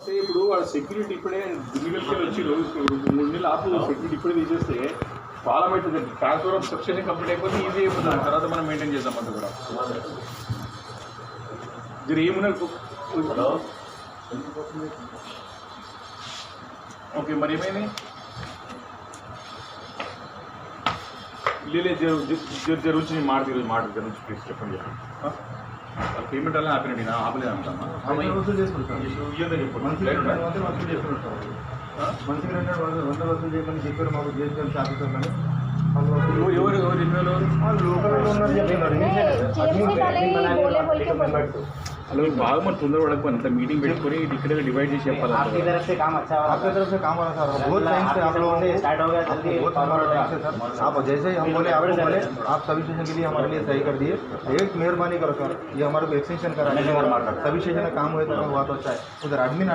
ఇప్పుడు వాళ్ళ సెక్యూరిటీ ఇప్పుడే దిగులకి వచ్చి 3 నెలలు ఆపు సెక్యూరిటీ ఇప్పుడే తీసేస్తే ప్రాబ్లం అవుతుంది. ట్రాన్స్ఫర్ ఆఫ్ సబ్సిడీ కంప్లీట్ అయిపోతే ఈజీ అయిపోతుంది. తర్వాత మనం మెయింటైన్ చేద్దాం అంత కూడా మీరు ఏమున్నా. ఓకే మరి ఏమైంది లేదు జరుగుతుంది. నేను మాట ఈరోజు మాట జరుగుతుంది ప్లీజ్ చెప్పండి. పేమెంట్ అలా ఆపినండి నా ఆపలేదు అంటామా వసూలు చేసుకుంటాం. మంచిగా 100 వసూలు చేయమని చెప్పారు మాకు జిఎస్టీ ఆఫీసర్ కానీ ఎవరు లోకల్లో ఉన్నారు చెప్తున్నారు. అలా బాగా మన తొందర పడకపోయి అంత మీటింగ్ పెట్టుకొని ఇక్కడ डिवाइड చేసి చెప్పాలి. आपकी तरफ से काम अच्छा हो रहा सर. बहुत टाइम से आप लोगों को स्टार्ट हो गया जल्दी बहुत टाइम से सर. आप जैसे ही हम बोले आपको बोले आप सभी स्टेशन के लिए हमारे लिए सही कर दिए. एक मेहरबानी करो सर, ये हमारे को एक्सटेंशन करा सभी स्टेशन का काम हुआ तो अच्छा है. उधर एडमिन